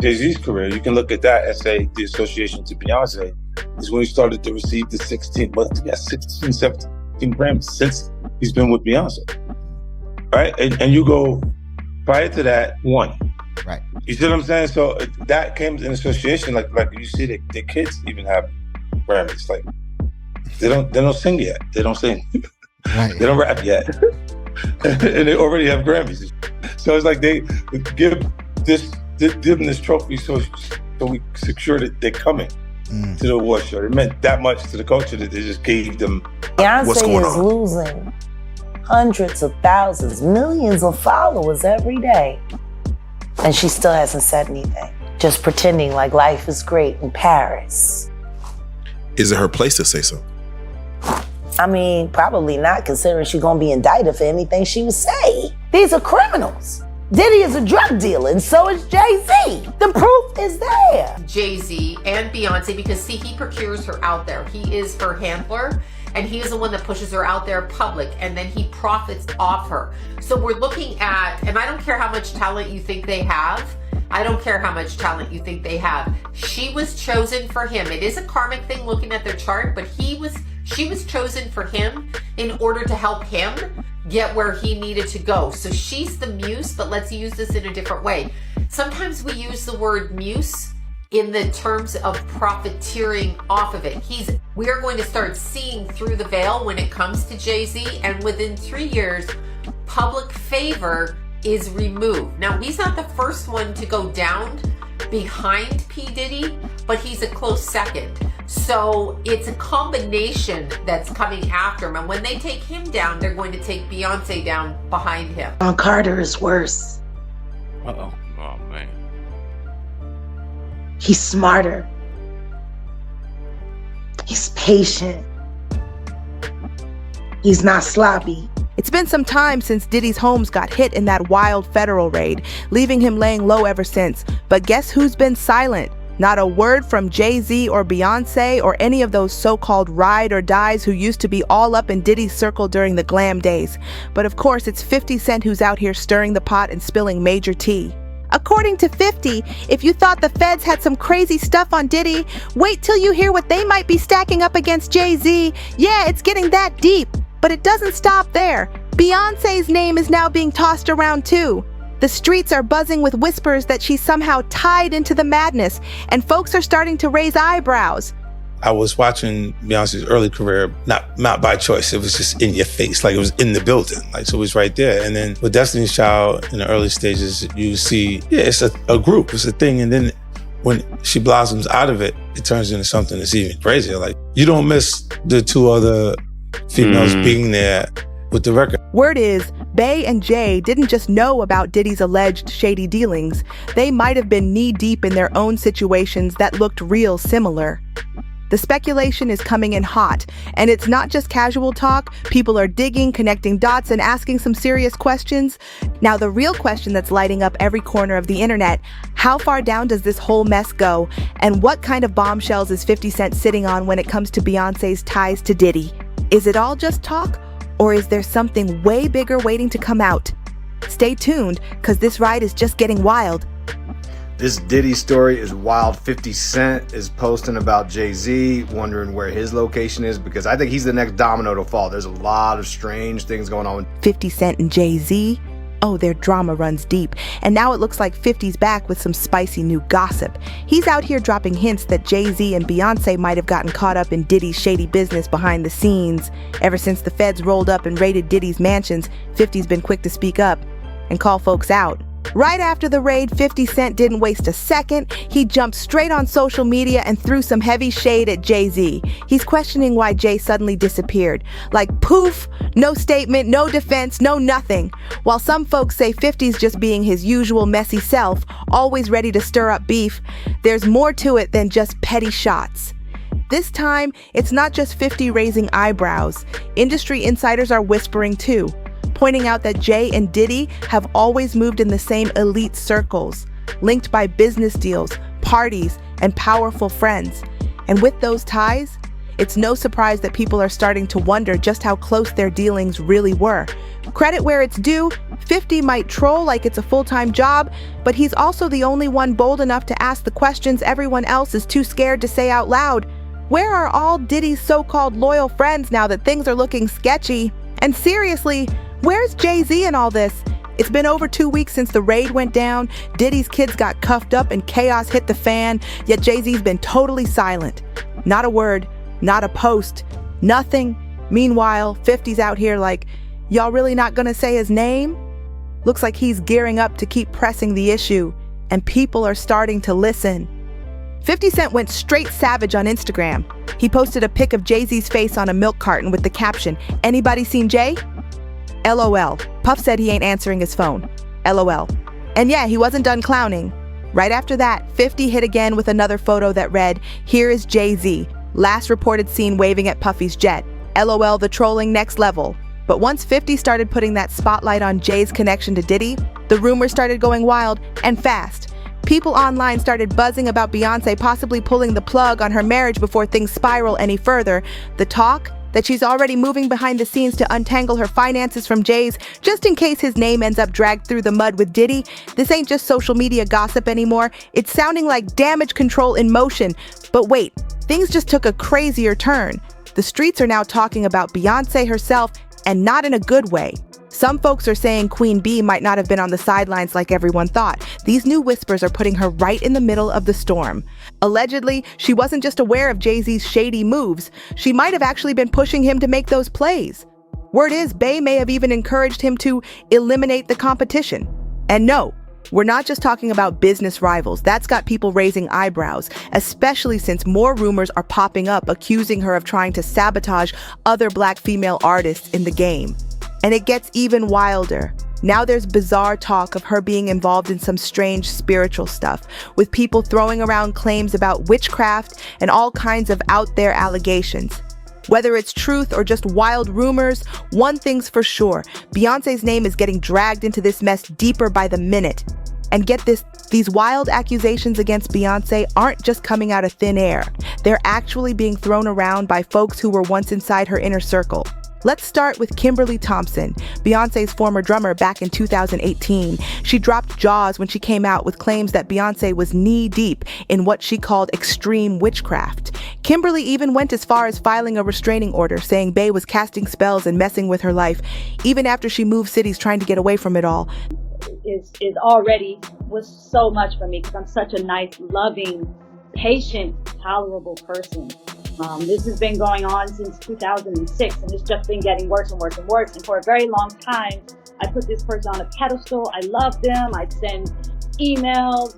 Jay Z's career, you can look at that and say the association to Beyonce is when he started to receive the 16, 17 Grammys since he's been with Beyonce. Right? And you go, prior to that, one. Right. You see what I'm saying? So that came in association, like you see the kids even have Grammys. Like they don't sing yet. They don't sing. Right. They don't rap yet. And they already have Grammys. So it's like they give them this trophy so we secure that they're coming to the award show. It meant that much to the culture that they just gave them what's going Beyonce is on. losing hundreds of thousands, millions of followers every day. And she still hasn't said anything. Just pretending like life is great in Paris. Is it her place to say so? I mean, probably not, considering she's gonna be indicted for anything she would say. These are criminals. Diddy is a drug dealer, and so is Jay Z. The proof is there. Jay Z and Beyonce, because see, he procures her out there. He is her handler, and he is the one that pushes her out there public, and then he profits off her. So we're looking at, and I don't care how much talent you think they have. I don't care how much talent you think they have. She was chosen for him. It is a karmic thing looking at their chart, but she was chosen for him in order to help him get where he needed to go. So she's the muse, but let's use this in a different way. Sometimes we use the word muse in the terms of profiteering off of it. We are going to start seeing through the veil when it comes to Jay Z, and within 3 years, public favor is removed. Now, he's not the first one to go down behind P. Diddy, but he's a close second. So it's a combination that's coming after him. And when they take him down, they're going to take Beyonce down behind him. On Carter is worse. Uh-oh. Oh, man. He's smarter. He's patient. He's not sloppy. It's been some time since Diddy's homes got hit in that wild federal raid, leaving him laying low ever since. But guess who's been silent? Not a word from Jay Z or Beyonce or any of those so-called ride or dies who used to be all up in Diddy's circle during the glam days. But of course, it's 50 Cent who's out here stirring the pot and spilling major tea. According to 50, if you thought the feds had some crazy stuff on Diddy, wait till you hear what they might be stacking up against Jay Z. Yeah, it's getting that deep. But it doesn't stop there. Beyonce's name is now being tossed around too. The streets are buzzing with whispers that she's somehow tied into the madness, and folks are starting to raise eyebrows. I was watching Beyonce's early career, not by choice. It was just in your face, like it was in the building. Like, so it was right there. And then with Destiny's Child in the early stages, you see, yeah, it's a group, it's a thing. And then when she blossoms out of it, it turns into something that's even crazier. Like, you don't miss the two other females being there with the record. Word is, Bey and Jay didn't just know about Diddy's alleged shady dealings. They might have been knee-deep in their own situations that looked real similar. The speculation is coming in hot, and it's not just casual talk. People are digging, connecting dots, and asking some serious questions. Now, the real question that's lighting up every corner of the internet: how far down does this whole mess go? And what kind of bombshells is 50 Cent sitting on when it comes to Beyonce's ties to Diddy? Is it all just talk, or is there something way bigger waiting to come out? Stay tuned, because this ride is just getting wild. This Diddy story is wild. 50 Cent is posting about Jay Z, wondering where his location is, because I think he's the next domino to fall. There's a lot of strange things going on. 50 Cent and Jay Z? Oh, their drama runs deep. And now it looks like 50's back with some spicy new gossip. He's out here dropping hints that Jay Z and Beyonce might have gotten caught up in Diddy's shady business behind the scenes. Ever since the feds rolled up and raided Diddy's mansions, 50's been quick to speak up and call folks out. Right after the raid, 50 Cent didn't waste a second. He jumped straight on social media and threw some heavy shade at Jay Z. He's questioning why Jay suddenly disappeared. Like, poof, no statement, no defense, no nothing. While some folks say 50's just being his usual messy self, always ready to stir up beef, there's more to it than just petty shots. This time, it's not just 50 raising eyebrows. Industry insiders are whispering too, pointing out that Jay and Diddy have always moved in the same elite circles, linked by business deals, parties, and powerful friends. And with those ties, it's no surprise that people are starting to wonder just how close their dealings really were. Credit where it's due, 50 might troll like it's a full-time job, but he's also the only one bold enough to ask the questions everyone else is too scared to say out loud. Where are all Diddy's so-called loyal friends now that things are looking sketchy? And seriously, where's Jay Z in all this? It's been over 2 weeks since the raid went down, Diddy's kids got cuffed up and chaos hit the fan, yet Jay Z's been totally silent. Not a word, not a post, nothing. Meanwhile, 50's out here like, y'all really not gonna say his name? Looks like he's gearing up to keep pressing the issue, and people are starting to listen. 50 Cent went straight savage on Instagram. He posted a pic of Jay-Z's face on a milk carton with the caption, "Anybody seen Jay?" LOL. Puff said he ain't answering his phone. LOL. And yeah, he wasn't done clowning. Right after that, 50 hit again with another photo that read, "Here is Jay Z, last reported seen waving at Puffy's jet. LOL, the trolling next level." But once 50 started putting that spotlight on Jay's connection to Diddy, the rumors started going wild and fast. People online started buzzing about Beyoncé possibly pulling the plug on her marriage before things spiral any further. The talk that she's already moving behind the scenes to untangle her finances from Jay's just in case his name ends up dragged through the mud with Diddy. This ain't just social media gossip anymore. It's sounding like damage control in motion. But wait, things just took a crazier turn. The streets are now talking about Beyoncé herself, and not in a good way. Some folks are saying Queen Bee might not have been on the sidelines like everyone thought. These new whispers are putting her right in the middle of the storm. Allegedly, she wasn't just aware of Jay-Z's shady moves. She might have actually been pushing him to make those plays. Word is, Bey may have even encouraged him to eliminate the competition. And no, we're not just talking about business rivals. That's got people raising eyebrows, especially since more rumors are popping up accusing her of trying to sabotage other Black female artists in the game. And it gets even wilder. Now there's bizarre talk of her being involved in some strange spiritual stuff, with people throwing around claims about witchcraft and all kinds of out-there allegations. Whether it's truth or just wild rumors, one thing's for sure, Beyoncé's name is getting dragged into this mess deeper by the minute. And get this, these wild accusations against Beyoncé aren't just coming out of thin air. They're actually being thrown around by folks who were once inside her inner circle. Let's start with Kimberly Thompson, Beyoncé's former drummer back in 2018. She dropped jaws when she came out with claims that Beyoncé was knee-deep in what she called extreme witchcraft. Kimberly even went as far as filing a restraining order, saying Bey was casting spells and messing with her life, even after she moved cities trying to get away from it all. Is already was so much for me because I'm such a nice, loving, patient, tolerable person. This has been going on since 2006, and it's just been getting worse and worse and worse. And for a very long time, I put this person on a pedestal. I love them. I send emails,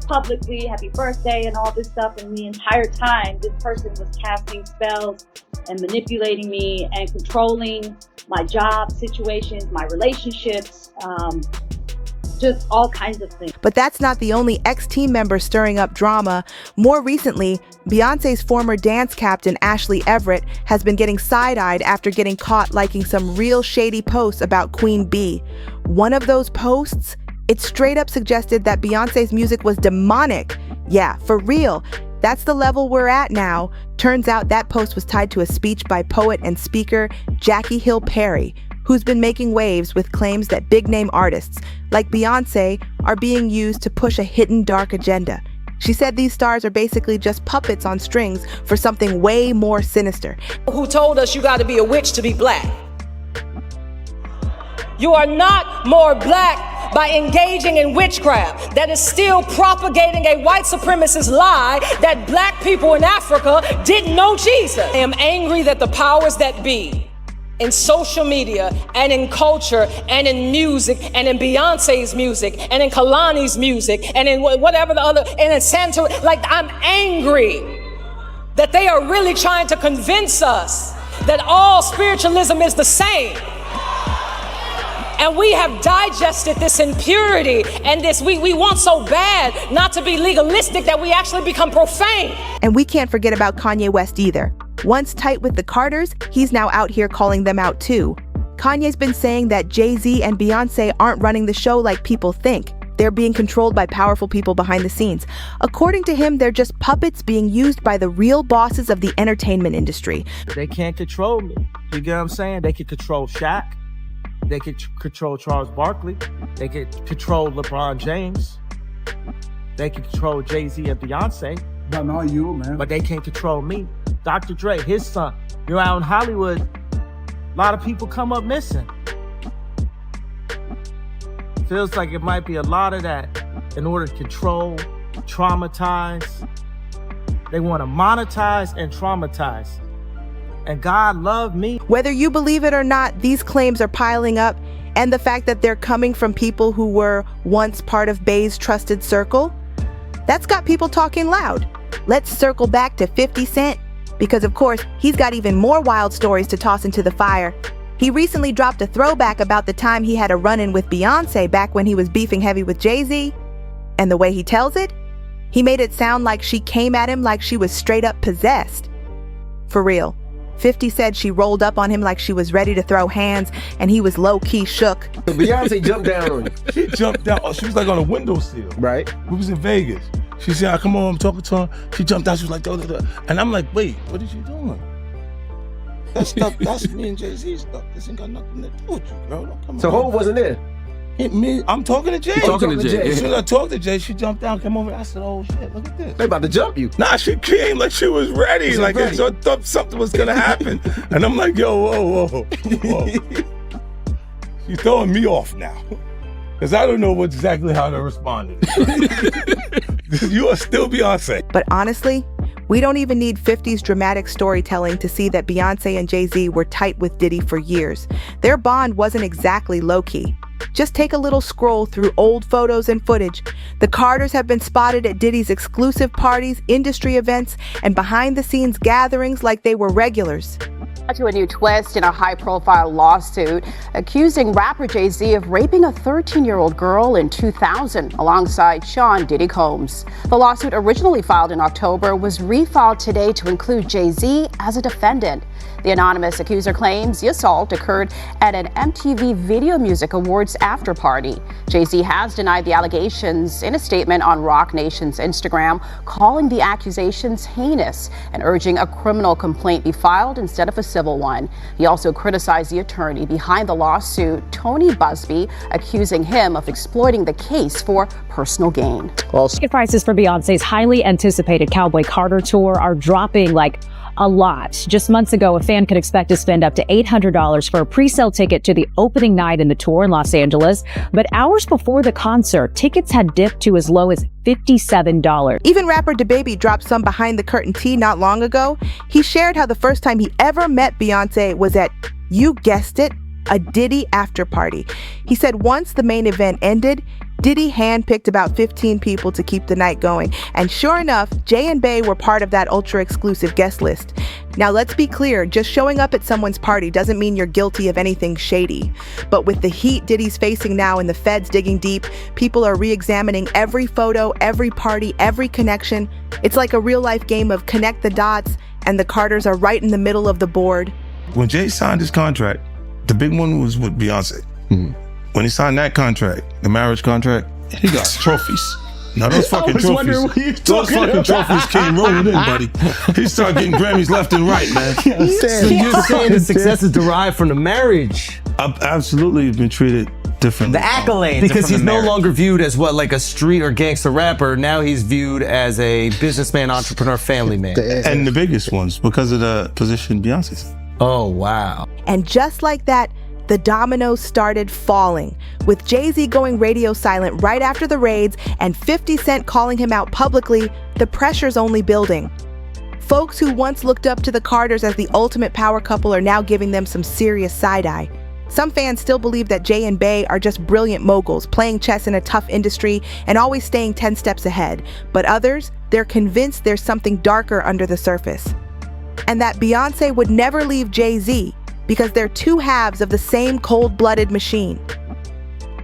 publicly, happy birthday and all this stuff. And the entire time, this person was casting spells and manipulating me and controlling my job situations, my relationships, just all kinds of things. But that's not the only ex-team member stirring up drama. More recently, Beyoncé's former dance captain, Ashley Everett, has been getting side-eyed after getting caught liking some real shady posts about Queen Bee. One of those posts, it straight up suggested that Beyoncé's music was demonic. Yeah, for real. That's the level we're at now. Turns out that post was tied to a speech by poet and speaker Jackie Hill Perry, who's been making waves with claims that big-name artists, like Beyoncé, are being used to push a hidden dark agenda. She said these stars are basically just puppets on strings for something way more sinister. Who told us you got to be a witch to be Black? You are not more Black by engaging in witchcraft that is still propagating a white supremacist lie that Black people in Africa didn't know Jesus. I am angry that the powers that be in social media and in culture and in music and in Beyonce's music and in Kalani's music and in whatever the other, and in Santa, I'm angry that they are really trying to convince us that all spiritualism is the same. And we have digested this impurity and this, we want so bad not to be legalistic that we actually become profane. And we can't forget about Kanye West either. Once tight with the Carters, he's now out here calling them out too. Kanye's been saying that Jay Z and Beyoncé aren't running the show like people think. They're being controlled by powerful people behind the scenes. According to him, they're just puppets being used by the real bosses of the entertainment industry. They can't control me. You get what I'm saying? They can control Shaq. They could control Charles Barkley. They could control LeBron James. They can control Jay Z and Beyonce. But not you, man. But they can't control me. Dr. Dre, his son. You're out in Hollywood. A lot of people come up missing. Feels like it might be a lot of that in order to control, traumatize. They want to monetize and traumatize. And God loved me. Whether you believe it or not, these claims are piling up, and the fact that they're coming from people who were once part of Bey's trusted circle, that's got people talking loud. Let's circle back to 50 Cent, because of course, he's got even more wild stories to toss into the fire. He recently dropped a throwback about the time he had a run-in with Beyoncé back when he was beefing heavy with Jay Z, and the way he tells it, he made it sound like she came at him like she was straight up possessed. For real. 50 said she rolled up on him like she was ready to throw hands, and he was low-key shook. Beyonce jumped down on you. She jumped down. Oh, she was like on a windowsill. Right. We was in Vegas. She said, come on, I'm talking to her. She jumped down. She was like, da, da, da. And I'm like, wait, what is you doing? That stuff, that's me and Jay Z stuff. This ain't got nothing to do with you, girl. Don't come So Hov wasn't there? I'm talking to Jay. You're talking to Jay. As soon as I talked to Jay, she jumped down, came over. I said, oh shit, look at this. They about to jump you. Nah, she came like she was ready. Like I thought something was gonna happen. And I'm like, yo, whoa. She's throwing me off now. Because I don't know exactly how to respond to this. You are still Beyonce. But honestly, we don't even need 50's dramatic storytelling to see that Beyoncé and Jay Z were tight with Diddy for years. Their bond wasn't exactly low-key. Just take a little scroll through old photos and footage. The Carters have been spotted at Diddy's exclusive parties, industry events, and behind-the-scenes gatherings like they were regulars. To a new twist in a high-profile lawsuit accusing rapper Jay Z of raping a 13-year-old girl in 2000 alongside Sean Diddy Combs. The lawsuit, originally filed in October, was refiled today to include Jay Z as a defendant. The anonymous accuser claims the assault occurred at an MTV Video Music Awards after party. Jay Z has denied the allegations in a statement on Roc Nation's Instagram, calling the accusations heinous and urging a criminal complaint be filed instead of a civil one. He also criticized the attorney behind the lawsuit, Tony Busby, accusing him of exploiting the case for personal gain. Ticket prices for Beyonce's highly anticipated Cowboy Carter tour are dropping like a lot. Just months ago, a fan could expect to spend up to $800 for a pre-sale ticket to the opening night in the tour in Los Angeles. But hours before the concert, tickets had dipped to as low as $57. Even rapper DaBaby dropped some behind the curtain tea not long ago. He shared how the first time he ever met Beyonce was at, you guessed it, a Diddy after party. He said once the main event ended, Diddy handpicked about 15 people to keep the night going. And sure enough, Jay and Bey were part of that ultra-exclusive guest list. Now let's be clear, just showing up at someone's party doesn't mean you're guilty of anything shady. But with the heat Diddy's facing now and the feds digging deep, people are re-examining every photo, every party, every connection. It's like a real-life game of connect the dots, and the Carters are right in the middle of the board. When Jay signed his contract, the big one was with Beyonce. Mm-hmm. When he signed that contract, the marriage contract, he got trophies. Now those fucking trophies, trophies came rolling in, buddy. He started getting Grammys left and right, man. So you're saying the success is derived from the marriage? I've absolutely been treated differently. The accolades. Because he's no longer viewed as what, like a street or gangster rapper. Now he's viewed as a businessman, entrepreneur, family man. And the biggest ones because of the position Beyonce's. Oh, wow. And just like that, the dominoes started falling, with Jay Z going radio silent right after the raids and 50 Cent calling him out publicly. The pressure's only building. Folks who once looked up to the Carters as the ultimate power couple are now giving them some serious side-eye. Some fans still believe that Jay and Bey are just brilliant moguls, playing chess in a tough industry and always staying 10 steps ahead. But others, they're convinced there's something darker under the surface. And that Beyonce would never leave Jay Z, because they're two halves of the same cold-blooded machine.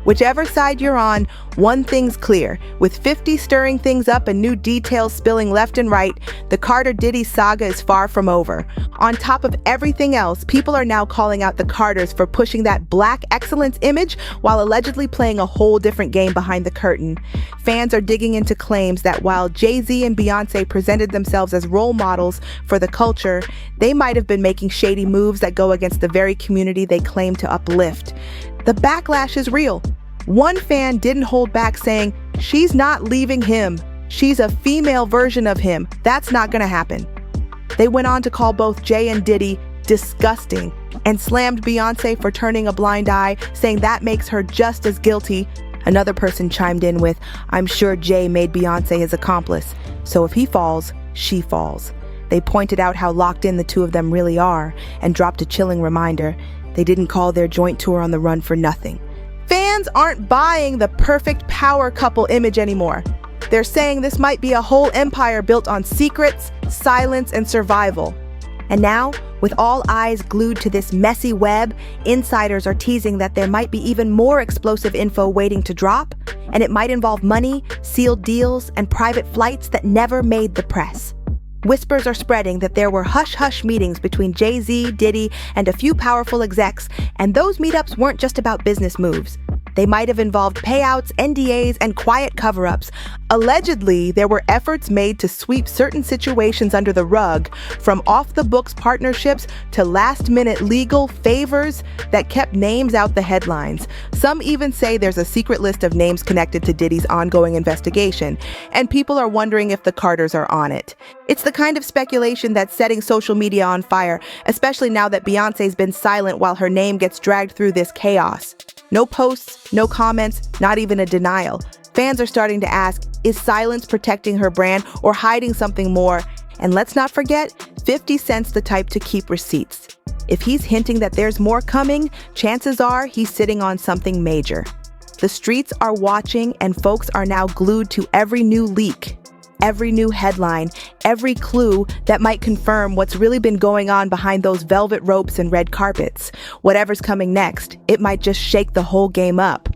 Whichever side you're on, one thing's clear. With 50 stirring things up and new details spilling left and right, the Carter-Diddy saga is far from over. On top of everything else, people are now calling out the Carters for pushing that black excellence image while allegedly playing a whole different game behind the curtain. Fans are digging into claims that while Jay Z and Beyonce presented themselves as role models for the culture, they might have been making shady moves that go against the very community they claim to uplift. The backlash is real. One fan didn't hold back, saying, "She's not leaving him. She's a female version of him. That's not gonna happen." They went on to call both Jay and Diddy disgusting and slammed Beyoncé for turning a blind eye, saying that makes her just as guilty. Another person chimed in with, "I'm sure Jay made Beyoncé his accomplice, so if he falls, she falls." They pointed out how locked in the two of them really are and dropped a chilling reminder: they didn't call their joint tour on the run for nothing. Fans aren't buying the perfect power couple image anymore. They're saying this might be a whole empire built on secrets, silence, and survival. And now, with all eyes glued to this messy web, insiders are teasing that there might be even more explosive info waiting to drop, and it might involve money, sealed deals, and private flights that never made the press. Whispers are spreading that there were hush-hush meetings between Jay Z, Diddy, and a few powerful execs, and those meetups weren't just about business moves. They might have involved payouts, NDAs, and quiet cover-ups. Allegedly, there were efforts made to sweep certain situations under the rug, from off-the-books partnerships to last-minute legal favors that kept names out the headlines. Some even say there's a secret list of names connected to Diddy's ongoing investigation, and people are wondering if the Carters are on it. It's the kind of speculation that's setting social media on fire, especially now that Beyoncé's been silent while her name gets dragged through this chaos. No posts, no comments, not even a denial. Fans are starting to ask, is silence protecting her brand or hiding something more? And let's not forget, 50 Cent's the type to keep receipts. If he's hinting that there's more coming, chances are he's sitting on something major. The streets are watching, and folks are now glued to every new leak, every new headline, every clue that might confirm what's really been going on behind those velvet ropes and red carpets. Whatever's coming next, it might just shake the whole game up.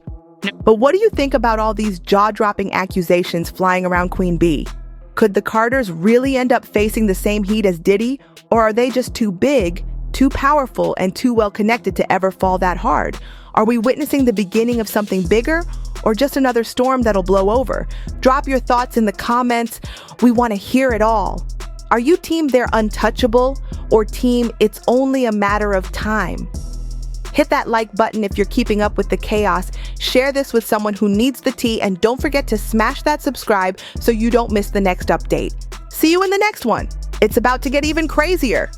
But what do you think about all these jaw-dropping accusations flying around Queen Bee? Could the Carters really end up facing the same heat as Diddy, or are they just too big, too powerful, and too well connected to ever fall that hard? Are we witnessing the beginning of something bigger, or just another storm that'll blow over? Drop your thoughts in the comments. We want to hear it all. Are you team they're untouchable, or team it's only a matter of time? Hit that like button if you're keeping up with the chaos. Share this with someone who needs the tea, and don't forget to smash that subscribe so you don't miss the next update. See you in the next one. It's about to get even crazier.